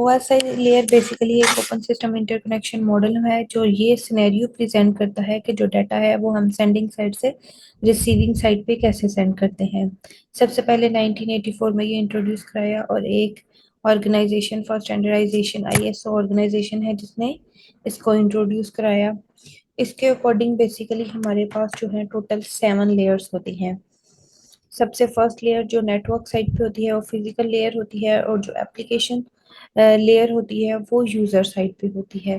OSI layer basically एक open system interconnection model है जो ये सिनेरियो प्रेजेंट करता है कि जो डाटा है वो हम सेंडिंग साइड से रिसीविंग साइड पे कैसे सेंड करते हैं। सबसे पहले 1984 में ये इंट्रोड्यूस कराया और एक organisation for standardisation ISO organisation है जिसने इसको इंट्रोड्यूस कराया। इसके अकॉर्डिंग बेसिकली हमारे पास जो है टोटल 7 लेयर्स होती हैं। सबसे फर्स्ट लेयर जो नेटवर्क साइड पे होती है वो फिजिकल लेयर होती है और जो एप्लीकेशन लेयर होती है वो यूजर साइड पे होती है।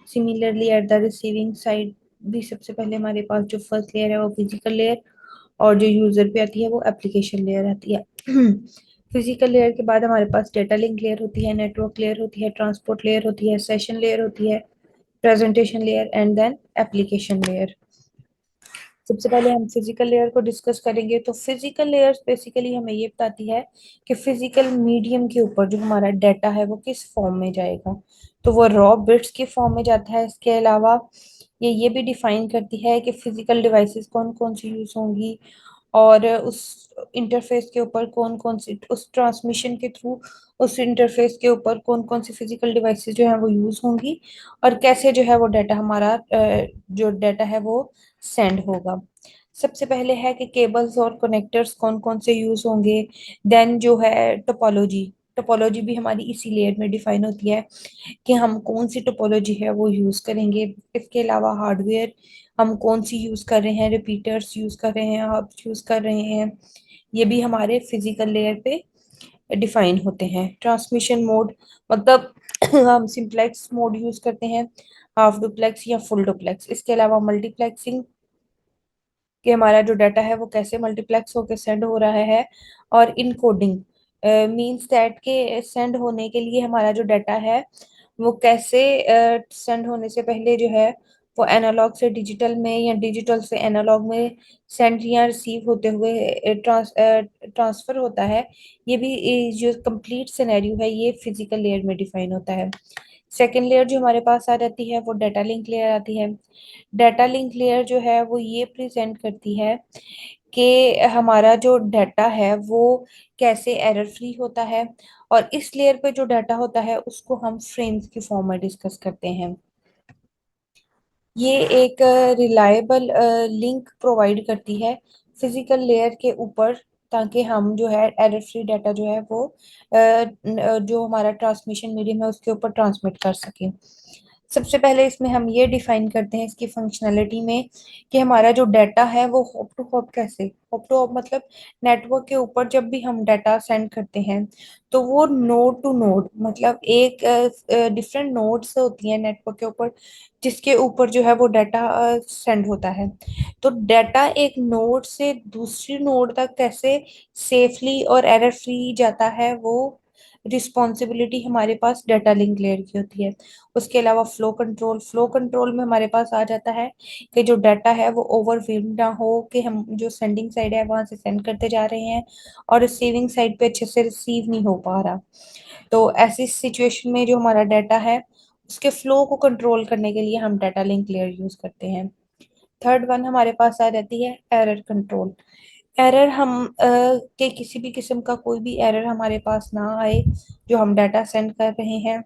Similarly at the receiving side भी सबसे पहले हमारे पास जो फर्स्ट लेयर है वो फिजिकल लेयर और जो यूजर पे आती है वो एप्लीकेशन लेयर आती है। फिजिकल लेयर के बाद हमारे पास डेटा लिंक लेयर होती है, नेटवर्क लेयर होती है, ट्रांसपोर्ट लेयर होती है, सेशन लेयर होती है, presentation layer and then application layer. सबसे पहले हम फिजिकल लेयर को डिस्कस करेंगे। तो फिजिकल लेयर्स बेसिकली हमें ये बताती है कि फिजिकल मीडियम के ऊपर जो हमारा डाटा है वो किस फॉर्म में जाएगा। तो वो रॉ बिट्स के फॉर्म में जाता है। इसके अलावा ये भी डिफाइन करती है कि फिजिकल डिवाइसेस कौन कौन सी यूज होंगी और उस इंटरफेस के ऊपर कौन कौन सी, उस ट्रांसमिशन के थ्रू उस इंटरफेस के ऊपर कौन कौन सी फिजिकल डिवाइसेस जो है वो यूज होंगी और कैसे जो है वो डाटा हमारा जो डाटा है वो सेंड होगा। सबसे पहले है कि केबल्स और कनेक्टर्स कौन कौन से यूज होंगे। देन जो है टोपोलॉजी, टोपोलॉजी भी हमारी इसी लेयर में डिफाइन होती है कि हम कौन सी टोपोलॉजी है वो यूज करेंगे। इसके अलावा हार्डवेयर हम कौन सी यूज कर रहे हैं, रिपीटर्स यूज कर रहे हैं, हब्स यूज कर रहे हैं, ये भी हमारे फिजिकल लेयर पे डिफाइन होते हैं। ट्रांसमिशन मोड मतलब हम सिंपलेक्स मोड यूज करते हैं, हाफ डुप्लेक्स या फुल डुप्लेक्स। इसके अलावा मल्टीप्लेक्सिंग कि हमारा जो डाटा है वो कैसे मल्टीप्लेक्स होकर सेंड हो रहा है। और इनकोडिंग मींस दैट के सेंड होने के लिए हमारा जो डाटा है वो कैसे सेंड होने से पहले जो है वो एनालॉग से डिजिटल में या डिजिटल से एनालॉग में सेंड या रिसीव होते हुए ट्रांसफर होता है। ये भी जो कंप्लीट सिनेरियो है ये फिजिकल लेयर में डिफाइन होता है। सेकेंड लेयर जो हमारे पास आ जाती है वो डाटा लिंक लेयर आती है। डाटा लिंक लेयर जो है वो ये प्रेजेंट करती है कि हमारा जो डाटा है वो कैसे एरर फ्री होता है और इस लेयर पे जो डाटा होता है उसको हम फ्रेम्स की फॉर्म में डिस्कस करते हैं। ये एक रिलायबल लिंक प्रोवाइड करती है फिजिकल लेयर के ऊपर ताकि हम जो है एरर फ्री डाटा जो है वो जो हमारा ट्रांसमिशन मीडियम है उसके ऊपर ट्रांसमिट कर सके। सबसे पहले इसमें हम ये डिफाइन करते हैं इसकी फंक्शनैलिटी में कि हमारा जो डाटा है वो हॉप टू हॉप कैसे, हॉप टू हॉप मतलब नेटवर्क के ऊपर जब भी हम डाटा सेंड करते हैं तो वो नोड टू नोड मतलब एक डिफरेंट नोड्स होती हैं नेटवर्क के ऊपर जिसके ऊपर जो है वो डाटा सेंड होता है। तो डाटा एक नोड से दूसरी नोड तक कैसे सेफली और एरर फ्री जाता है वो रिस्पॉन्सिबिलिटी हमारे पास डाटा लिंक लेयर की होती है। उसके अलावा फ्लो कंट्रोल, फ्लो कंट्रोल में हमारे पास आ जाता है कि जो डाटा है वो ओवरवेल्म ना हो कि हम जो सेंडिंग साइड है वहां से सेंड करते जा रहे हैं और रिसीविंग साइड पे अच्छे से रिसीव नहीं हो पा रहा। तो ऐसी सिचुएशन में जो हमारा डाटा है उसके फ्लो को कंट्रोल करने के लिए हम डाटा लिंक लेयर यूज करते हैं। थर्ड वन हमारे पास आ जाती है एरर कंट्रोल। एरर हम के किसी भी किस्म का कोई भी एरर हमारे पास ना आए जो हम डाटा सेंड कर रहे हैं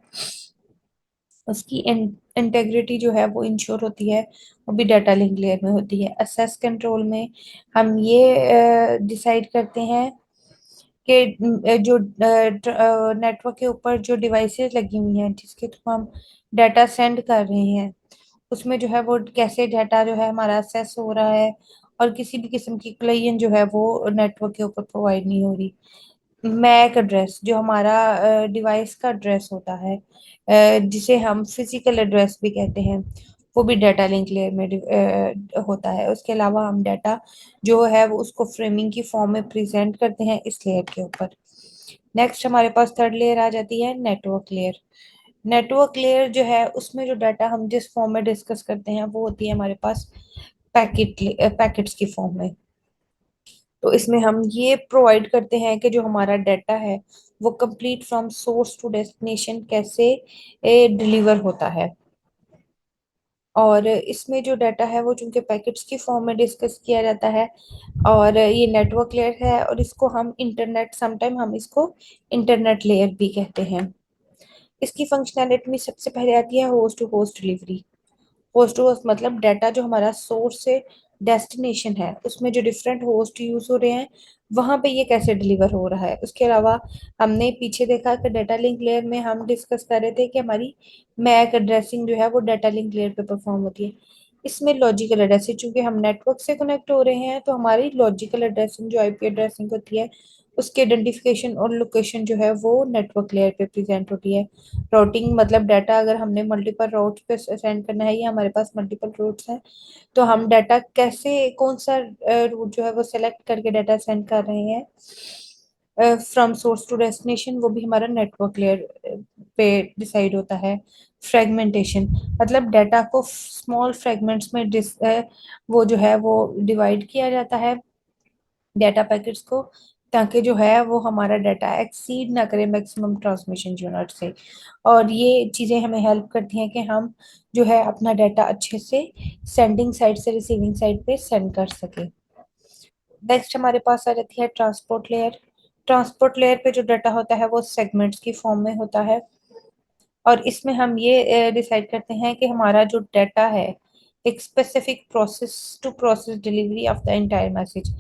उसकी इंटेग्रिटी जो है वो इंश्योर होती है, वो भी डाटा लिंक लेयर में होती है। एक्सेस कंट्रोल में हम ये डिसाइड करते हैं कि जो नेटवर्क के ऊपर जो डिवाइसेस लगी हुई हैं जिसके थ्रू हम डाटा सेंड कर रहे हैं उसमें जो है वो कैसे डाटा जो है हमारा एक्सेस हो रहा है और किसी भी किस्म की क्लाइंट जो है वो नेटवर्क के ऊपर प्रोवाइड नहीं हो रही। मैक एड्रेस जो हमारा डिवाइस का एड्रेस होता है जिसे हम फिजिकल एड्रेस भी कहते हैं वो भी डाटा लिंक लेयर में होता है। उसके अलावा हम डाटा जो है वो उसको फ्रेमिंग की फॉर्म में प्रेजेंट करते हैं इस लेयर के ऊपर। नेक्स्ट हमारे पास थर्ड लेयर आ जाती है नेटवर्क लेयर। नेटवर्क लेयर जो है उसमें जो डाटा हम जिस फॉर्म में डिस्कस करते हैं वो होती है हमारे पास पैकेट्स की फॉर्म में। तो इसमें हम ये प्रोवाइड करते हैं कि जो हमारा डाटा है वो complete from source to destination कैसे डिलीवर होता है। और इसमें जो डाटा है वो चूंकि पैकेट्स की फॉर्म में डिस्कस किया जाता है और ये नेटवर्क लेयर है और इसको हम इंटरनेट समटाइम हम इसको इंटरनेट लेयर भी कहते हैं। इसकी फंक्शनैलिटी में सबसे पहले आती है host to host delivery. Host to host मतलब डाटा जो हमारा सोर्स से डेस्टिनेशन है उसमें जो डिफरेंट होस्ट यूज हो रहे हैं वहां पे ये कैसे डिलीवर हो रहा है। उसके अलावा हमने पीछे देखा कि डाटा लिंक लेयर में हम डिस्कस कर रहे थे कि हमारी मैक एड्रेसिंग जो है वो डाटा लिंक लेयर पे परफॉर्म होती है। इसमें लॉजिकल एड्रेसिंग, चूंकि हम नेटवर्क से कनेक्ट हो रहे हैं तो हमारी लॉजिकल एड्रेसिंग जो आईपी एड्रेसिंग होती है उसकी आइडेंटिफिकेशन और लोकेशन जो है वो नेटवर्क लेयर पे प्रेजेंट होती है। राउटिंग मतलब डाटा अगर हमने मल्टीपल राउट पे सेंड करना है या हमारे पास मल्टीपल रूट्स हैं तो हम डाटा कैसे कौन सा रूट जो है वो सेलेक्ट करके डाटा सेंड कर रहे हैं फ्रॉम सोर्स टू डेस्टिनेशन, वो भी हमारा नेटवर्क लेयर पे डिसाइड होता है। फ्रेगमेंटेशन मतलब डाटा को स्मॉल फ्रेगमेंट्स में वो जो है वो डिवाइड किया जाता है डाटा पैकेट्स को, ताकि जो है वो हमारा डाटा एक्सीड ना करे मैक्सिमम ट्रांसमिशन यूनिट से। और ये चीज़ें हमें हेल्प करती हैं कि हम जो है अपना डाटा अच्छे से सेंडिंग साइड से रिसीविंग साइड पे सेंड कर सके। नेक्स्ट हमारे पास आ जाती है ट्रांसपोर्ट लेयर। ट्रांसपोर्ट लेयर पे जो डाटा होता है वो सेगमेंट्स की फॉर्म में होता है और इसमें हम ये डिसाइड करते हैं कि हमारा जो डाटा है एक specific process to process delivery of the entire message.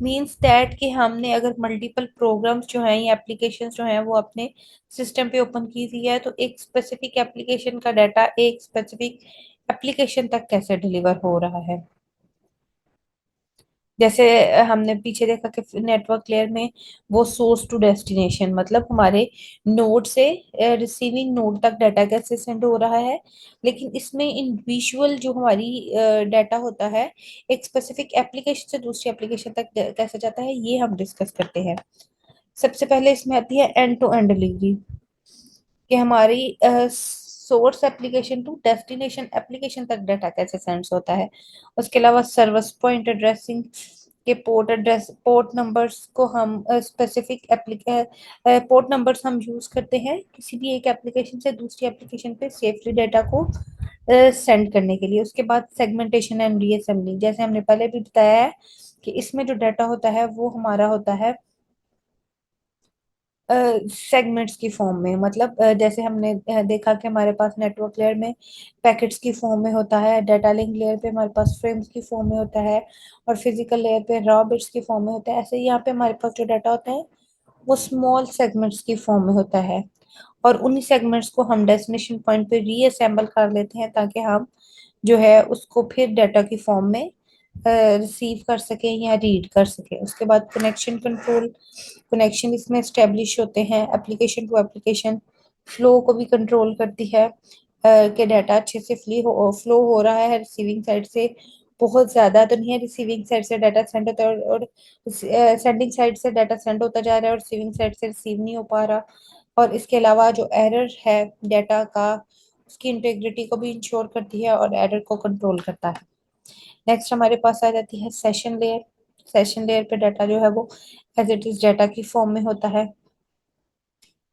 Means that कि हमने अगर मल्टीपल प्रोग्राम्स जो हैं या एप्लीकेशंस जो हैं वो अपने सिस्टम पे ओपन की हुई है तो एक स्पेसिफिक एप्लीकेशन का डाटा एक स्पेसिफिक एप्लीकेशन तक कैसे डिलीवर हो रहा है। जैसे हमने पीछे देखा कि नेटवर्क लेयर में वो सोर्स टू डेस्टिनेशन मतलब हमारे नोड से रिसीविंग नोड तक डाटा कैसे सेंड हो रहा है, लेकिन इसमें इंडिविजुअल जो हमारी डाटा होता है एक स्पेसिफिक एप्लीकेशन से दूसरी एप्लीकेशन तक कैसे जाता है ये हम डिस्कस करते हैं। सबसे पहले इसमें आती है एंड टू एंड डिलीवरी कि हमारी source application to destination application तक डाटा कैसे सेंड्स होता है। उसके अलावा सर्विस पॉइंट एड्रेसिंग के पोर्ट नंबर्स को हम स्पेसिफिक पोर्ट नंबर्स हम यूज करते हैं किसी भी एक एप्लीकेशन से दूसरी एप्लीकेशन पे सेफली डाटा को सेंड करने के लिए। उसके बाद सेगमेंटेशन एंड रीअसेंबलिंग, जैसे हमने पहले भी बताया है कि इसमें जो डाटा होता है वो हमारा होता है सेगमेंट्स की फॉर्म में। मतलब जैसे हमने देखा कि हमारे पास नेटवर्क लेयर में पैकेट्स की फॉर्म में होता है, डाटा लिंक लेयर पे हमारे पास फ्रेम्स की फॉर्म में होता है और फिजिकल लेयर पे रॉ बिट्स की फॉर्म में होता है। ऐसे ही यहाँ पे हमारे पास जो डाटा होता है वो स्मॉल सेगमेंट्स की फॉर्म में होता है और उन्हीं सेगमेंट्स को हम डेस्टिनेशन पॉइंट पे रीअसेंबल कर लेते हैं ताकि हम जो है उसको फिर डाटा की फॉर्म में रिसीव कर सकें या रीड कर सकें। उसके बाद कनेक्शन कंट्रोल, कनेक्शन इसमें स्टेब्लिश होते हैं एप्लीकेशन टू एप्लीकेशन, फ्लो को भी कंट्रोल करती है कि डाटा अच्छे से फ्लो हो रहा है रिसीविंग साइड से। बहुत ज्यादा तो नहीं है रिसीविंग साइड से डाटा सेंड होता है और सेंडिंग साइड से डाटा सेंड होता जा रहा है और रिसीविंग साइड से रिसीव नहीं हो पा रहा। और इसके अलावा जो एरर है डाटा का उसकी इंटेग्रिटी को भी इंश्योर करती है और एरर को कंट्रोल करता है। नेक्स्ट हमारे पास आ जाती है सेशन लेयर। सेशन लेयर पे डाटा जो है वो एज इट इज डाटा की फॉर्म में होता है।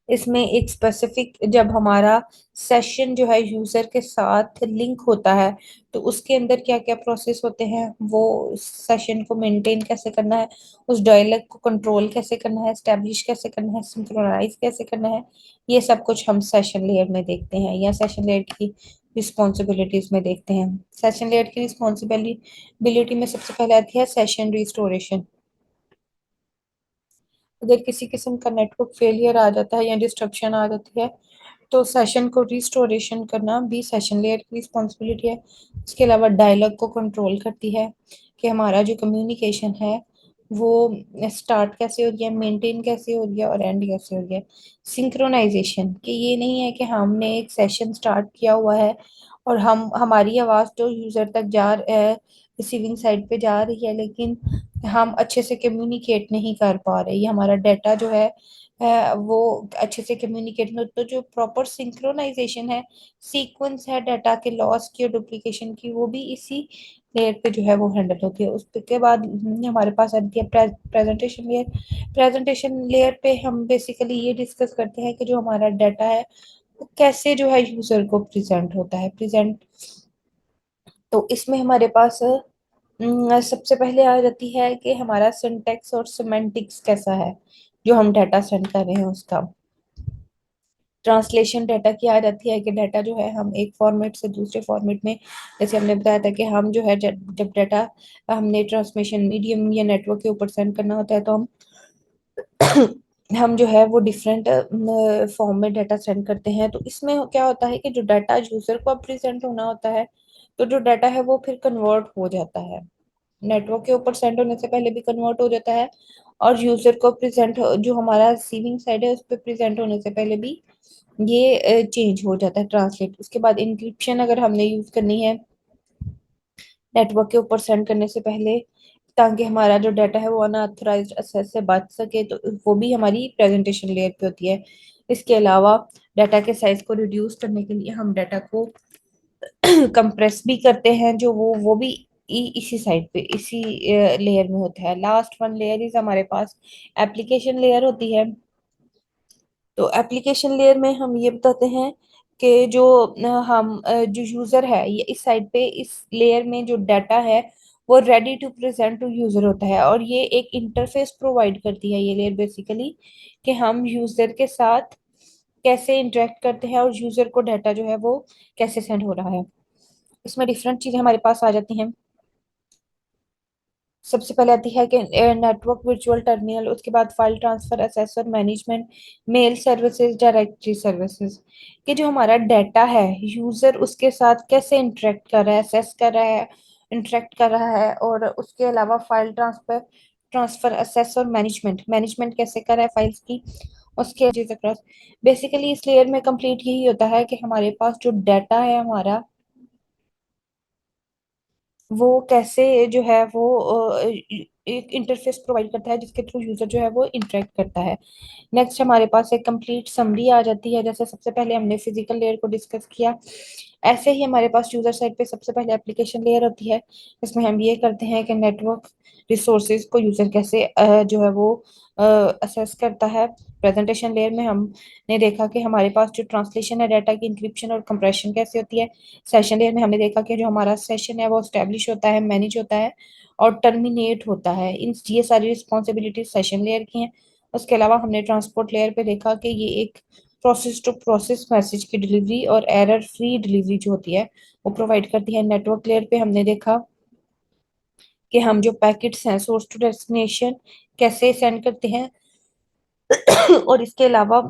इसमें एक स्पेसिफिक जब हमारा सेशन जो है यूजर के साथ लिंक होता है तो उसके अंदर क्या क्या प्रोसेस होते हैं, वो सेशन को मेंटेन कैसे करना है, उस डायलॉग को कंट्रोल कैसे करना है, स्टैब्लिश कैसे करना है, सिंक्रोनाइज कैसे करना है, ये सब कुछ हम सेशन लेयर में देखते हैं या सेशन लेयर की रिस्पॉन्सिबिलिटीज में देखते हैं। सेशन लेयर की रिस्पॉन्सिबिलिटी में सबसे पहले आती है सेशन रिस्टोरेशन। अगर किसी किस्म का नेटवर्क फेलियर आ जाता है या डिस्ट्रप्शन आ जाती है तो सेशन को रिस्टोरेशन करना भी सेशन लेयर की रिस्पॉन्सिबिलिटी है। इसके अलावा डायलॉग को कंट्रोल करती है कि हमारा जो कम्युनिकेशन है वो स्टार्ट कैसे हो गया, मेंटेन कैसे हो गया और एंड कैसे हो गया। सिंक्रोनाइजेशन कि ये नहीं है कि हमने एक सेशन स्टार्ट किया हुआ है और हम हमारी आवाज़ तो यूज़र तक जा रिसीविंग साइड पे जा रही है लेकिन हम अच्छे से कम्युनिकेट नहीं कर पा रहे, ये हमारा डाटा जो है वो अच्छे से कम्युनिकेट नहीं। तो जो प्रॉपर सिंक्रोनाइजेशन है, सीक्वेंस है डाटा के लॉस की और डुप्लीकेशन की, वो भी इसी लेयर पे जो है वो हैंडल होती है। उसके बाद हमारे पास आती है प्रेजेंटेशन लेयर। प्रेजेंटेशन लेयर पे हम बेसिकली ये डिस्कस करते हैं कि जो हमारा डाटा है वो कैसे जो है यूजर को प्रेजेंट होता है प्रेजेंट। तो इसमें हमारे पास सबसे पहले आ जाती है कि हमारा सिंटेक्स और सिमेंटिक्स कैसा है जो हम डाटा सेंड कर रहे हैं उसका। ट्रांसलेशन डाटा की आ जाती है कि डाटा जो है हम एक फॉर्मेट से दूसरे फॉर्मेट में, जैसे हमने बताया था कि हम जो है जब डाटा हमने ट्रांसमिशन मीडियम या नेटवर्क के ऊपर सेंड करना होता है तो हम जो है वो डिफरेंट फॉर्म में डाटा सेंड करते हैं। तो इसमें क्या होता है कि जो डाटा यूजर को प्रेजेंट होना होता है, तो जो डाटा है वो फिर कन्वर्ट हो जाता है, नेटवर्क के ऊपर सेंड होने से पहले भी कन्वर्ट हो जाता है, और यूजर को प्रेजेंट जो हमारा रिसीविंग साइड है उस पर प्रेजेंट होने से पहले भी ये चेंज हो जाता है, ट्रांसलेट। उसके बाद इंक्रिप्शन अगर हमने यूज करनी है नेटवर्क के ऊपर सेंड करने से पहले, ताकि हमारा जो डाटा है वो अनऑथराइज्ड एक्सेस से बच सके, तो वो भी हमारी प्रेजेंटेशन लेयर पे होती है। इसके अलावा डाटा के साइज को रिड्यूस करने के लिए हम डाटा को कंप्रेस भी करते हैं, जो वो भी इसी साइड पे इसी लेयर में होता है। लास्ट वन लेयर इज हमारे पास एप्लीकेशन लेयर होती है। तो एप्लीकेशन लेयर में हम ये बताते हैं कि जो जो यूजर है ये इस साइड पे इस लेयर में जो डाटा है वो ready to present to user होता है, और ये एक इंटरफेस प्रोवाइड करती है ये लेयर बेसिकली, कि हम यूजर के साथ कैसे इंटरेक्ट करते हैं और यूजर को डाटा जो है वो कैसे सेंड हो रहा है। इसमें डिफरेंट चीजें हमारे पास आ जाती हैं। सबसे पहले आती है कि नेटवर्क वर्चुअल टर्मिनल, उसके बाद file transfer accessor management, mail services, directory services. कि जो हमारा डाटा है यूजर उसके साथ कैसे इंटरेक्ट कर रहा है, असेस कर रहा है, इंटरेक्ट कर रहा है, और उसके अलावा फाइल ट्रांसफर ट्रांसफर असेस और मैनेजमेंट मैनेजमेंट कैसे कर रहा है फाइल्स की, उसके बेसिकली इस लेयर में कंप्लीट यही होता है कि हमारे पास जो डाटा है हमारा वो कैसे जो है वो एक इंटरफेस प्रोवाइड करता है जिसके थ्रू यूजर जो है वो इंटरेक्ट करता है। नेक्स्ट हमारे पास एक कंप्लीट समरी आ जाती है। जैसे सबसे पहले हमने फिजिकल लेयर को डिस्कस किया, ऐसे ही हमारे पास यूजर साइड पे सबसे पहले एप्लीकेशन लेयर होती है। इसमें हम ये करते हैं कि नेटवर्क रिसोर्सेज को यूजर कैसे जो है वो असेस करता है। प्रेजेंटेशन लेयर में हमने देखा कि हमारे पास जो ट्रांसलेशन है डाटा की, इंक्रिप्शन और कंप्रेशन कैसे होती है। सेशन लेयर में हमने देखा कि जो हमारा सेशन है वो स्टैब्लिश होता है, मैनेज होता है और टर्मिनेट होता है। इन ये सारी रिस्पॉन्सिबिलिटी सेशन लेयर की हैं। उसके अलावा हमने ट्रांसपोर्ट लेयर पे देखा कि ये एक प्रोसेस टू प्रोसेस मैसेज की डिलीवरी और एरर फ्री डिलीवरी जो होती है वो प्रोवाइड करती है। नेटवर्क लेयर पे हमने देखा कि हम जो पैकेट्स हैं सोर्स टू डेस्टिनेशन कैसे सेंड करते हैं और इसके अलावा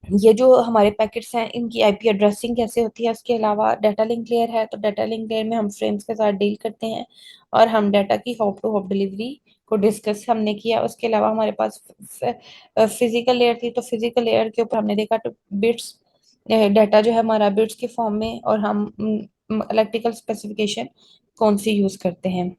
ये जो हमारे पैकेट्स हैं इनकी आईपी एड्रेसिंग कैसे होती है। उसके अलावा डाटा लिंक लेयर है, तो डाटा लिंक लेयर में हम फ्रेम्स के साथ डील करते हैं और हम डाटा की हॉप टू हॉप डिलीवरी को डिस्कस हमने किया। उसके अलावा हमारे पास फिजिकल लेयर थी, तो फिजिकल लेयर के ऊपर हमने देखा तो बिट्स डाटा जो है हमारा बिट्स के फॉर्म में, और हम इलेक्ट्रिकल स्पेसिफिकेशन कौन सी यूज करते हैं।